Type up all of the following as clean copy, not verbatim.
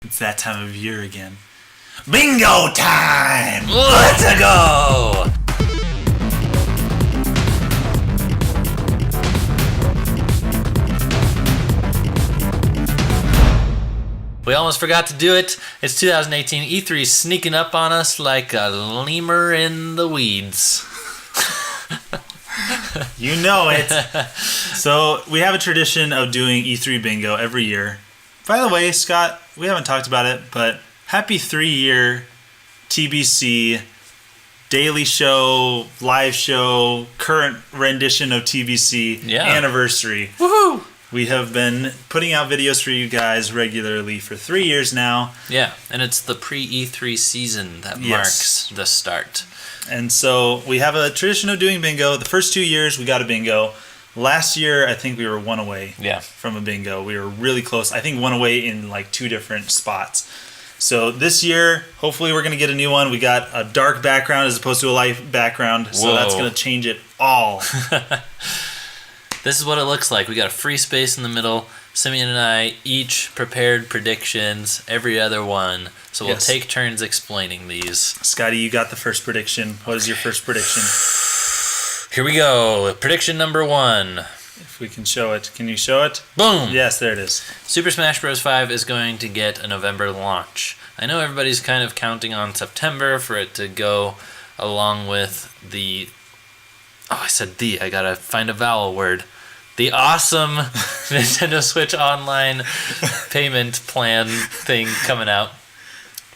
It's that time of year again. Bingo time! Let's go! We almost forgot to do it. It's 2018. E3 sneaking up on us like a lemur in the weeds. You know it. So we have a tradition of doing E3 bingo every year. By the way, Scott, we haven't talked about it, but happy 3-year TBC daily show, live show, current rendition of TBC anniversary. Woohoo! We have been putting out videos for you guys regularly for 3 years now. Yeah, and it's the pre-E3 season that marks the start. And so we have a tradition of doing bingo. The first 2 years, we got a bingo. Last year, I think we were one away from a bingo. We were really close. I think one away in like 2 different spots. So this year, hopefully we're going to get a new one. We got a dark background as opposed to a light background. So that's going to change it all. This is what it looks like. We got a free space in the middle. Simeon and I each prepared predictions, every other one. So we'll take turns explaining these. Scotty, you got the first prediction. What is your first prediction? Here we go. Prediction number 1. If we can show it. Can you show it? Boom! Yes, there it is. Super Smash Bros. 5 is going to get a November launch. I know everybody's kind of counting on September for it to go along with the... Oh, I said the. I gotta find a vowel word. The awesome Nintendo Switch Online payment plan thing coming out.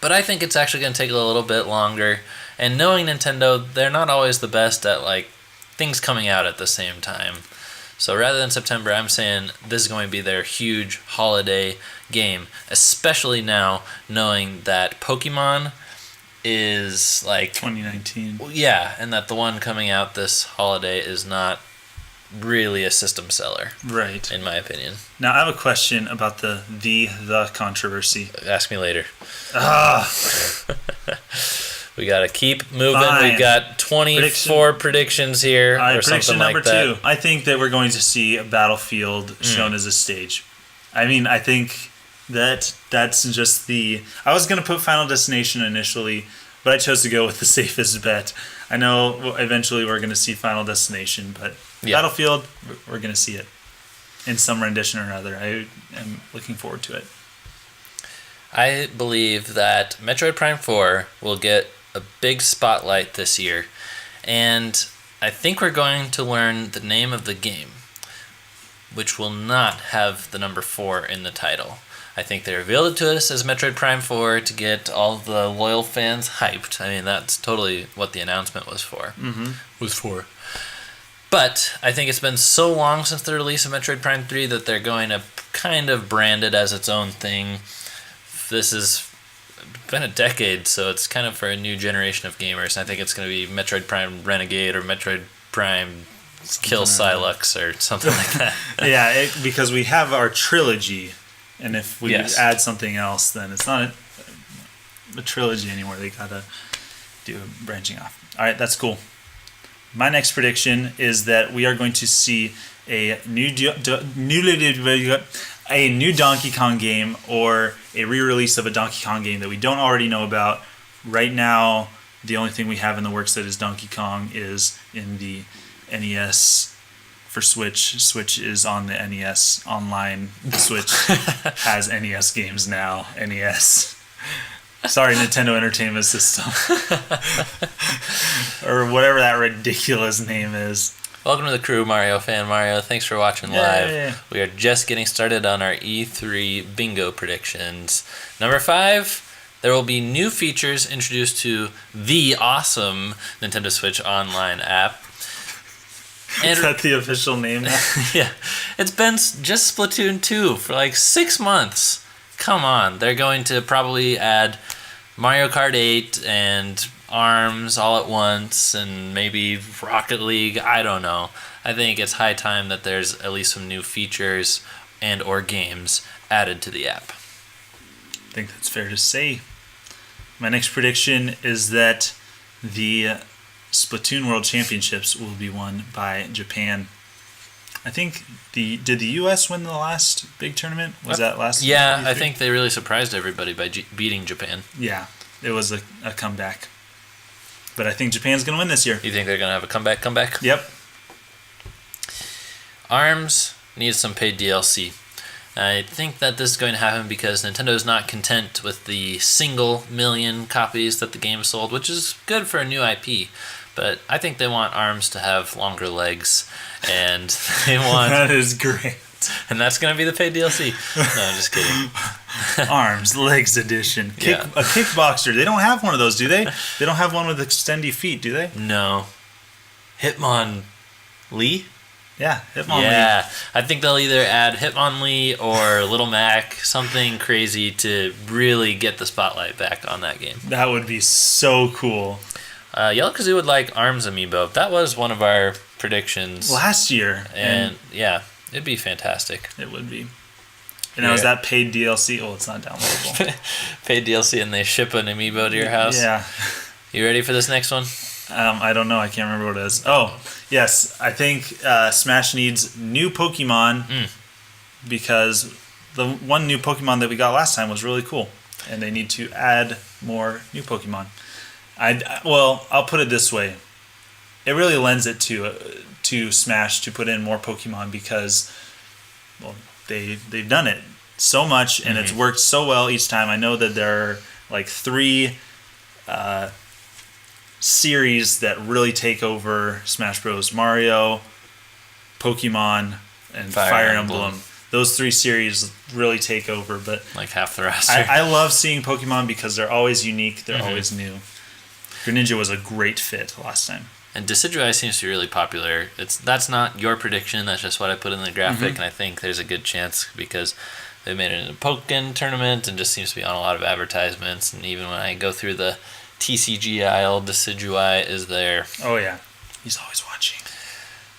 But I think it's actually going to take a little bit longer. And knowing Nintendo, they're not always the best at like things coming out at the same time. So rather than September, I'm saying this is going to be their huge holiday game. Especially now, knowing that Pokemon is like... 2019. Yeah, and that the one coming out this holiday is not really a system seller, right? In my opinion. Now I have a question about the controversy. Ask me later. We gotta keep moving. Fine. We got 24 predictions here, or something like that. Prediction number 2. I think that we're going to see a Battlefield shown as a stage. I mean, I think that's just the... I was going to put Final Destination initially, but I chose to go with the safest bet. I know eventually we're going to see Final Destination, but Battlefield, we're going to see it in some rendition or another. I am looking forward to it. I believe that Metroid Prime 4 will get a big spotlight this year, and I think we're going to learn the name of the game, which will not have the number 4 in the title. I think they revealed it to us as Metroid Prime 4 to get all the loyal fans hyped. I mean, that's totally what the announcement was for. But I think it's been so long since the release of Metroid Prime 3 that they're going to kind of brand it as its own thing. This has been a decade, so it's kind of for a new generation of gamers. I think it's going to be Metroid Prime Renegade or Metroid Prime Kill Silux or something like that. Yeah, because we have our trilogy. And if we add something else, then it's not a trilogy anymore. They gotta do a branching off. All right, that's cool. My next prediction is that we are going to see a new Donkey Kong game or a re-release of a Donkey Kong game that we don't already know about. Right now, the only thing we have in the works that is Donkey Kong is in the NES. For Switch. Switch is on the NES online. Switch has NES games now. NES. Sorry, Nintendo Entertainment System. Or whatever that ridiculous name is. Welcome to the crew, Mario fan Mario. Thanks for watching live. We are just getting started on our E3 bingo predictions. Number 5. There will be new features introduced to the awesome Nintendo Switch Online app. Is that the official name now? Yeah. It's been just Splatoon 2 for like 6 months. Come on. They're going to probably add Mario Kart 8 and ARMS all at once and maybe Rocket League. I don't know. I think it's high time that there's at least some new features and or games added to the app. I think that's fair to say. My next prediction is that the Splatoon World Championships will be won by Japan. I think did the U.S. win the last big tournament? Was that last? Yeah, E3? I think they really surprised everybody by beating Japan. Yeah, it was a comeback. But I think Japan's going to win this year. You think they're going to have a comeback? Yep. ARMS needs some paid DLC. I think that this is going to happen because Nintendo is not content with the single million copies that the game sold, which is good for a new IP. But I think they want ARMS to have longer legs, and they want... That is great. And that's going to be the paid DLC. No, I'm just kidding. ARMS Legs Edition. A kickboxer. They don't have one of those, do they? They don't have one with extendy feet, do they? No. Hitmonlee? Yeah, Hitmonlee. Yeah, I think they'll either add Hitmonlee or Little Mac, something crazy to really get the spotlight back on that game. That would be so cool. Yellow Kazoo would like ARMS amiibo. That was one of our predictions. Last year. And yeah, it'd be fantastic. It would be. And now is that paid DLC? Oh, it's not downloadable. Paid DLC and they ship an amiibo to your house? Yeah. You ready for this next one? I don't know. I can't remember what it is. Oh, yes. I think Smash needs new Pokemon because the one new Pokemon that we got last time was really cool. And they need to add more new Pokemon. I'll put it this way. It really lends it to Smash to put in more Pokemon because, well, they've done it so much and it's worked so well each time. I know that there are like 3 series that really take over Smash Bros. Mario, Pokemon, and Fire Emblem. Those 3 series really take over. But like half the roster. I love seeing Pokemon because they're always unique. They're always new. Greninja was a great fit last time. And Decidueye seems to be really popular. That's not your prediction. That's just what I put in the graphic, and I think there's a good chance because they made it in a Pokken tournament and just seems to be on a lot of advertisements. And even when I go through the TCG aisle, Decidueye is there. Oh yeah, he's always watching.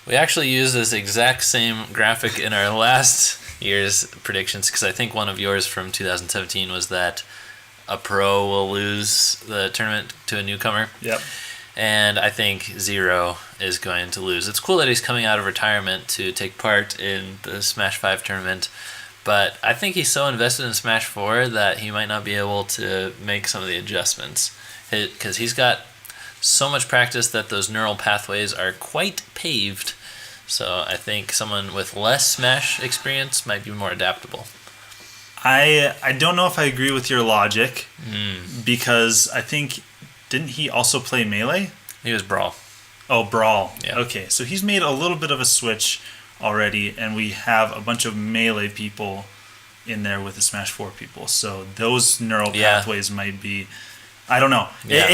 We actually used this exact same graphic in our last year's predictions because I think one of yours from 2017 was that a pro will lose the tournament to a newcomer. Yep. And I think Zero is going to lose. It's cool that he's coming out of retirement to take part in the Smash 5 tournament, but I think he's so invested in Smash 4 that he might not be able to make some of the adjustments because he's got so much practice that those neural pathways are quite paved. So I think someone with less Smash experience might be more adaptable. I don't know if I agree with your logic because I think, didn't he also play Melee? He was Brawl. Oh, Brawl. Yeah. Okay, so he's made a little bit of a switch already, and we have a bunch of Melee people in there with the Smash 4 people. So those neural pathways might be, I don't know. Yeah.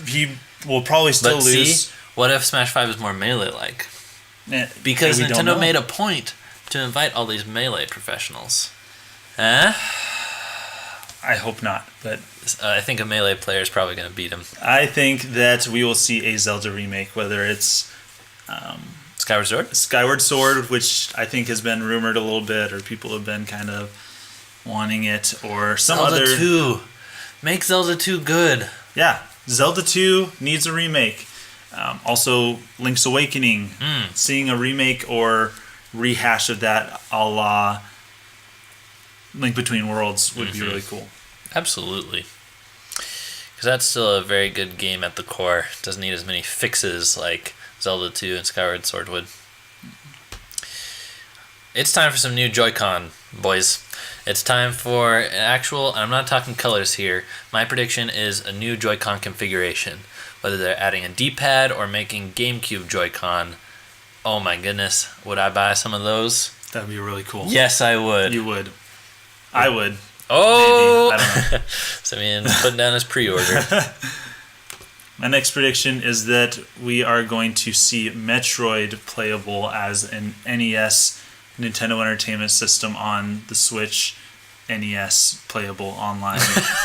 He will probably still lose. See, what if Smash 5 is more Melee-like? Because we Nintendo made a point to invite all these Melee professionals. Huh? I hope not, but I think a Melee player is probably going to beat him. I think that we will see a Zelda remake, whether it's Skyward Sword, which I think has been rumored a little bit, or people have been kind of wanting it, or some Zelda other. 2. Make Zelda 2 good. Yeah, Zelda 2 needs a remake. Also, Link's Awakening, seeing a remake or rehash of that a la Link Between Worlds would be really cool. Absolutely. Because that's still a very good game at the core. It doesn't need as many fixes like Zelda 2 and Skyward Sword would. It's time for some new Joy-Con, boys. It's time for an actual, I'm not talking colors here, my prediction is a new Joy-Con configuration. Whether they're adding a D-pad or making GameCube Joy-Con, oh my goodness, would I buy some of those? That'd be really cool. Yes, I would. You would. I would. Oh! Maybe. I don't know. Simeon's putting down his pre-order. My next prediction is that we are going to see Metroid playable as an NES Nintendo Entertainment System on the Switch NES playable online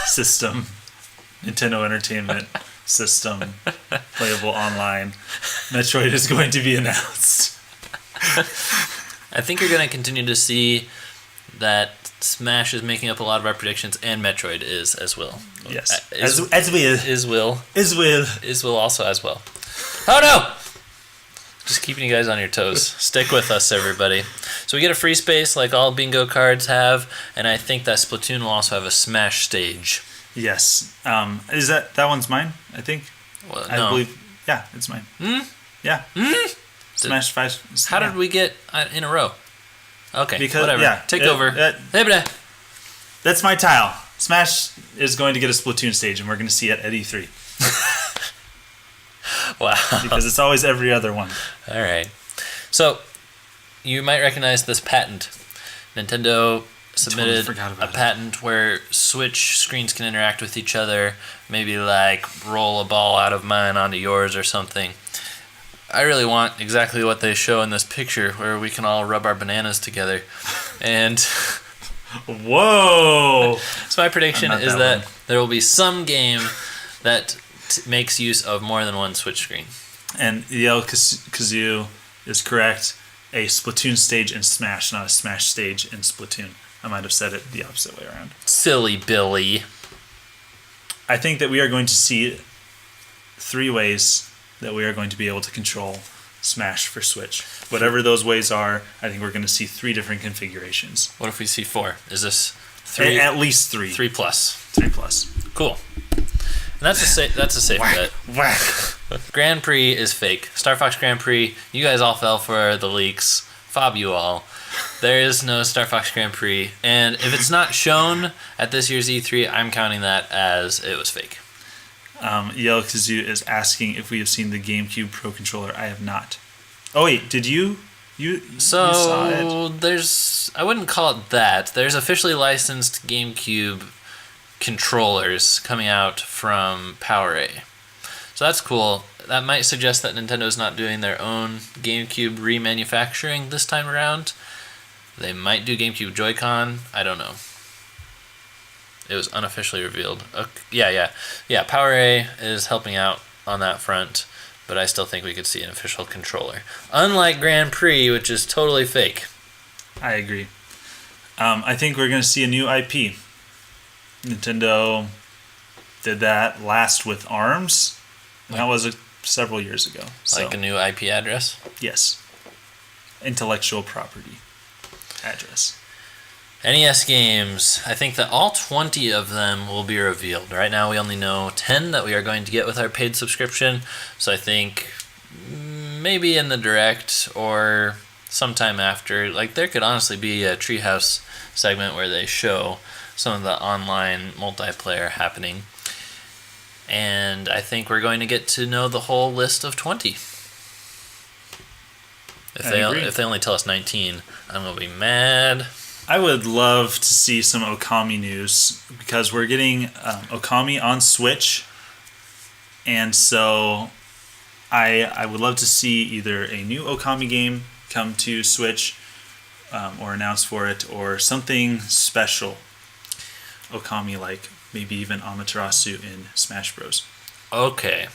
system. Nintendo Entertainment System playable online. Metroid is going to be announced. I think you're going to continue to see that Smash is making up a lot of our predictions, and Metroid is as well. Yes. Is will also as well. Oh no! Just keeping you guys on your toes. Stick with us, everybody. So we get a free space like all bingo cards have, and I think that Splatoon will also have a Smash stage. Yes. Is that one's mine? I think. Well, I no. believe. Yeah, it's mine. Yeah. Smash 5. How did we get in a row? Okay, Because, whatever. yeah, Take over. That's my tile. Smash is going to get a Splatoon stage, and we're going to see it at E3. Wow. Because it's always every other one. All right. So, you might recognize this patent. Nintendo submitted a patent where Switch screens can interact with each other, maybe like roll a ball out of mine onto yours or something. I really want exactly what they show in this picture, where we can all rub our bananas together. And whoa! So my prediction is that there will be some game that makes use of more than one Switch screen. And Yale Kazoo is correct. A Splatoon stage in Smash, not a Smash stage in Splatoon. I might have said it the opposite way around. Silly Billy. I think that we are going to see 3 ways that we are going to be able to control Smash for Switch. Whatever those ways are, I think we're going to see 3 different configurations. What if we see 4? Is this 3? At least 3. 3 plus. 3 plus. Cool. And that's a safe bet. Whack. Grand Prix is fake. Star Fox Grand Prix, you guys all fell for the leaks. Fob you all. There is no Star Fox Grand Prix. And if it's not shown at this year's E3, I'm counting that as it was fake. Yellow Kazoo is asking if we have seen the GameCube Pro Controller. I have not. Oh wait, did you? You saw it? There's, I wouldn't call it that. There's officially licensed GameCube controllers coming out from PowerA. So that's cool. That might suggest that Nintendo's not doing their own GameCube remanufacturing this time around. They might do GameCube Joy-Con. I don't know. It was unofficially revealed. Okay. Yeah, PowerA is helping out on that front, but I still think we could see an official controller. Unlike Grand Prix, which is totally fake. I agree. I think we're going to see a new IP. Nintendo did that last with ARMS. That was several years ago. Like a new IP address? Yes. Intellectual property address. NES games. I think that all 20 of them will be revealed. Right now we only know 10 that we are going to get with our paid subscription. So I think maybe in the Direct or sometime after. Like there could honestly be a Treehouse segment where they show some of the online multiplayer happening. And I think we're going to get to know the whole list of 20. If they only tell us 19, I'm going to be mad. I would love to see some Okami news because we're getting Okami on Switch. And so I would love to see either a new Okami game come to Switch or announce for it, or something special Okami-like. Maybe even Amaterasu in Smash Bros. Okay.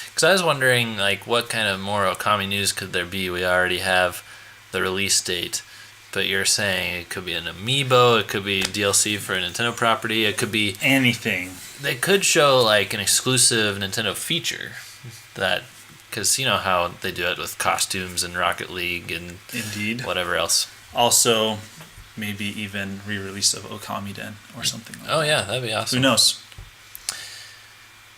Because I was wondering, like, what kind of more Okami news could there be? We already have the release date. But you're saying it could be an amiibo, it could be DLC for a Nintendo property, it could be anything. They could show, like, an exclusive Nintendo feature. That, because you know how they do it with costumes and Rocket League and Indeed. Whatever else. Also, maybe even re-release of Okami Den or something like that. Oh yeah, that'd be awesome. Who knows?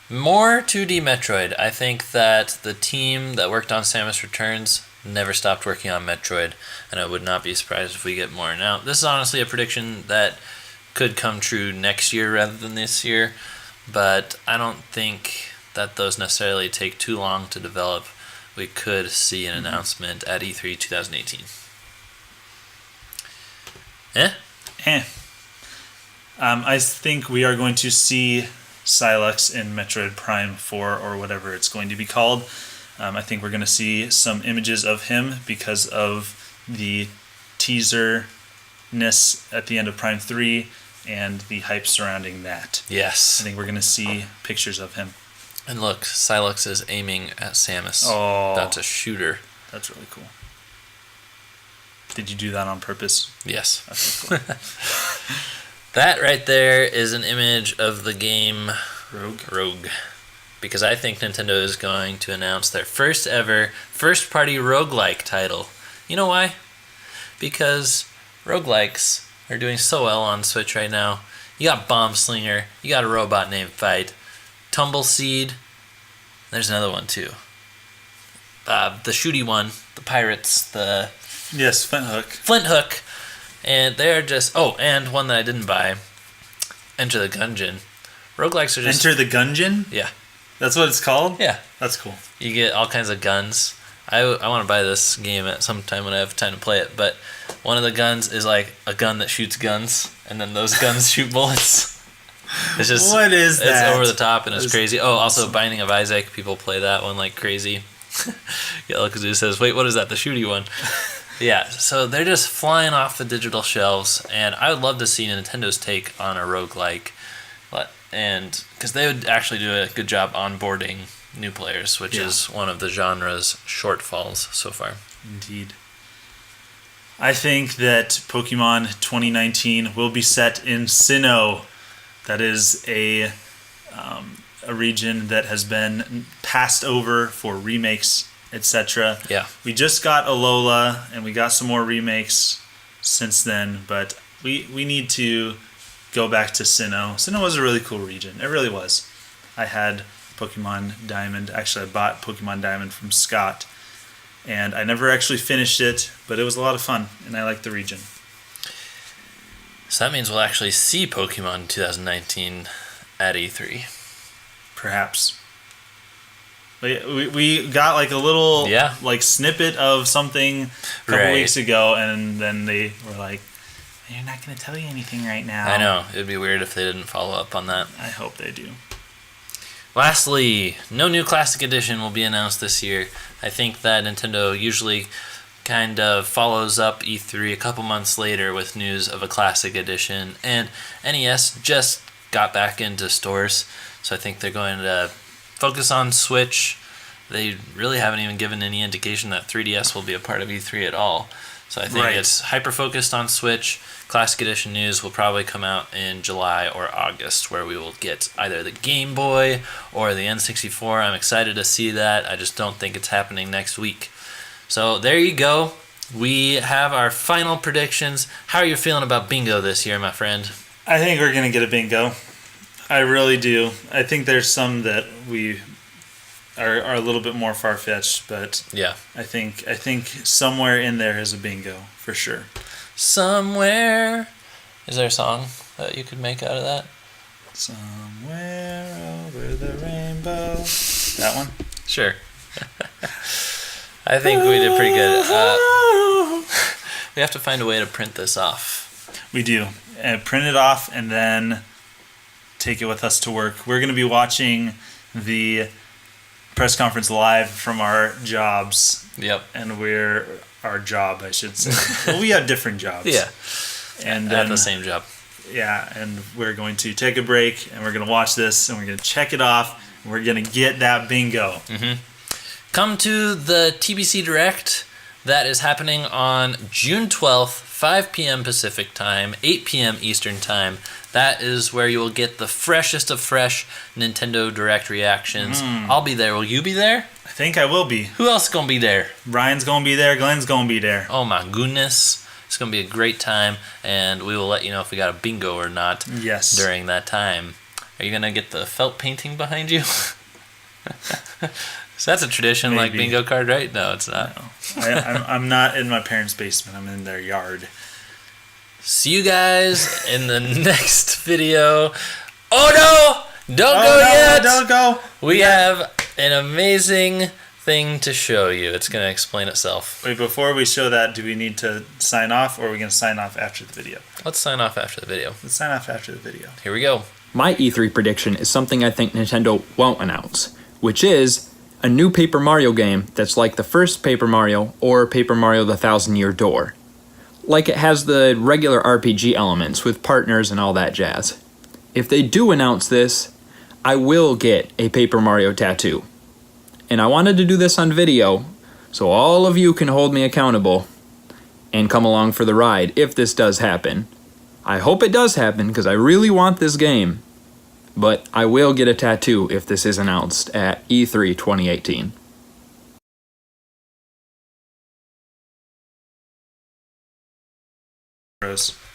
More 2D Metroid. I think that the team that worked on Samus Returns never stopped working on Metroid, and I would not be surprised if we get more. Now, this is honestly a prediction that could come true next year rather than this year, but I don't think that those necessarily take too long to develop. We could see an announcement at E3 2018. I think we are going to see Silex in Metroid Prime 4 or whatever it's going to be called. I think we're going to see some images of him because of the teaser-ness at the end of Prime 3 and the hype surrounding that. Yes. I think we're going to see pictures of him. And look, Silex is aiming at Samus. Oh. That's a shooter. That's really cool. Did you do that on purpose? Yes. Okay, cool. That right there is an image of the game Rogue. because I think Nintendo is going to announce their first ever first-party roguelike title. You know why? Because roguelikes are doing so well on Switch right now. You got Bomb Slinger, you got a robot named Fight, Tumbleseed, there's another one too. The shooty one, the pirates, Yes, Flint Hook, and they're just... Oh, and one that I didn't buy, Enter the Gungeon. Roguelikes are just... Enter the Gungeon? Yeah. That's what it's called? Yeah. That's cool. You get all kinds of guns. I want to buy this game at some time when I have time to play it, but one of the guns is like a gun that shoots guns, and then those guns shoot bullets. It's just... What is that? It's over the top, and it's crazy. Oh, also Binding of Isaac. People play that one like crazy. Yellow Kazoo says, wait, what is that? The shooty one. Yeah, so they're just flying off the digital shelves, and I would love to see Nintendo's take on a roguelike, and because they would actually do a good job onboarding new players, which is one of the genre's shortfalls so far. Indeed. I think that Pokemon 2019 will be set in Sinnoh. That is a region that has been passed over for remakes, etc. Yeah. We just got Alola, and we got some more remakes since then, but we need to go back to Sinnoh. Sinnoh was a really cool region. It really was. I had Pokemon Diamond. Actually, I bought Pokemon Diamond from Scott, and I never actually finished it, but it was a lot of fun, and I liked the region. So that means we'll actually see Pokemon 2019 at E3. Perhaps. We got like a little like snippet of something a couple weeks ago, and then they were like, "You're not going to tell you anything right now." I know. It'd be weird if they didn't follow up on that. I hope they do. Lastly, no new Classic Edition will be announced this year. I think that Nintendo usually kind of follows up E3 a couple months later with news of a Classic Edition, and NES just got back into stores, so I think they're going to focus on Switch. They really haven't even given any indication that 3DS will be a part of E3 at all. So I think it's hyper-focused on Switch. Classic Edition news will probably come out in July or August, where we will get either the Game Boy or the N64. I'm excited to see that. I just don't think it's happening next week. So there you go. We have our final predictions. How are you feeling about bingo this year, my friend? I think we're going to get a bingo. I really do. I think there's some that we are a little bit more far-fetched, but yeah, I think somewhere in there is a bingo for sure. Somewhere. Is there a song that you could make out of that? Somewhere over the rainbow. That one? Sure. I think we did pretty good. We have to find a way to print this off. We do. Print it off and then take it with us to work. We're going to be watching the press conference live from our jobs. Yep. And our job, I should say. Well, we have different jobs. Yeah. And at the same job. Yeah, and we're going to take a break, and we're going to watch this, and we're going to check it off, and we're going to get that bingo. Mm-hmm. Come to the TBC Direct. That is happening on June 12th, 5 p.m. Pacific Time, 8 p.m. Eastern Time. That is where you will get the freshest of fresh Nintendo Direct reactions. I'll be there. Will you be there? I think I will be. Who else is going to be there? Ryan's going to be there. Glenn's going to be there. Oh my goodness. It's going to be a great time, and we will let you know if we got a bingo or not during that time. Are you going to get the felt painting behind you? So that's a tradition, like bingo card, right? No, it's not. No. I'm not in my parents' basement. I'm in their yard. See you guys in the next video. Oh no! Don't go yet! Don't go! We have an amazing thing to show you. It's going to explain itself. Wait, before we show that, do we need to sign off, or are we going to sign off after the video? Let's sign off after the video. Let's sign off after the video. Here we go. My E3 prediction is something I think Nintendo won't announce, which is a new Paper Mario game that's like the first Paper Mario or Paper Mario the Thousand Year Door. Like it has the regular RPG elements with partners and all that jazz. If they do announce this, I will get a Paper Mario tattoo. And I wanted to do this on video, so all of you can hold me accountable and come along for the ride if this does happen. I hope it does happen, because I really want this game. but I will get a tattoo if this is announced at E3 2018.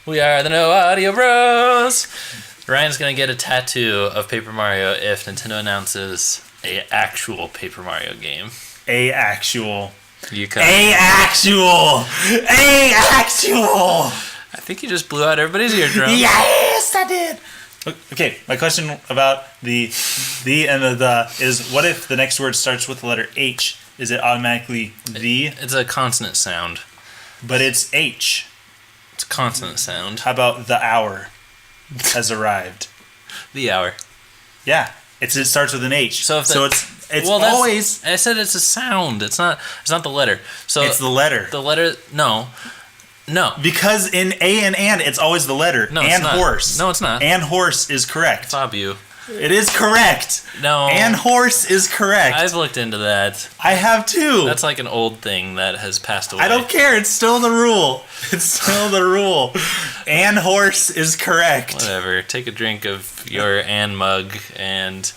We are the No Audio Bros. Ryan's gonna get a tattoo of Paper Mario if Nintendo announces a actual Paper Mario game. A actual. You can. A actual. I think you just blew out everybody's eardrum. Yes, I did. Okay, my question about the and the is, what if the next word starts with the letter H? Is it automatically the? It's a consonant sound. But it's H. It's a consonant sound. How about the hour has arrived? The hour. Yeah, it starts with an H. So if it's well, always. I said it's a sound. It's not the letter. So It's the letter. The letter. No. Because in A and it's always the letter. No, and it's not. horse. No, it's not. And horse is correct. Bob, you. It is correct. No. And horse is correct. I've looked into that. I have too. That's like an old thing that has passed away. I don't care. It's still the rule. It's still the rule. And horse is correct. Whatever. Take a drink of your Ann mug and.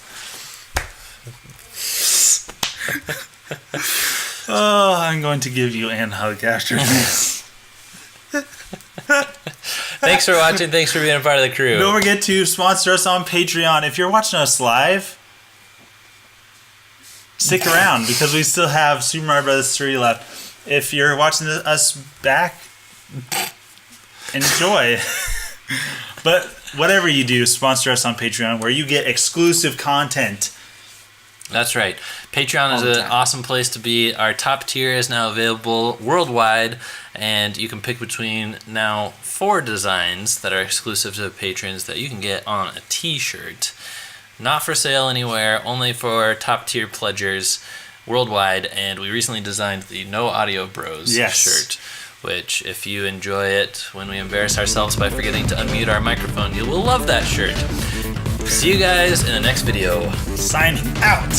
Oh, I'm going to give you Ann hug after this. Thanks for watching. Thanks for being a part of the crew. Don't forget to sponsor us on Patreon. If you're watching us live, stick around because we still have Super Mario Bros. 3 left. If you're watching us back, enjoy. But whatever you do, sponsor us on Patreon where you get exclusive content. That's right. Patreon is an awesome place to be. Our top tier is now available worldwide, and you can pick between now 4 designs that are exclusive to the patrons that you can get on a t-shirt. Not for sale anywhere, only for top tier pledgers worldwide, and we recently designed the No Audio Bros shirt, which if you enjoy it when we embarrass ourselves by forgetting to unmute our microphone, you will love that shirt. See you guys in the next video. Signing out.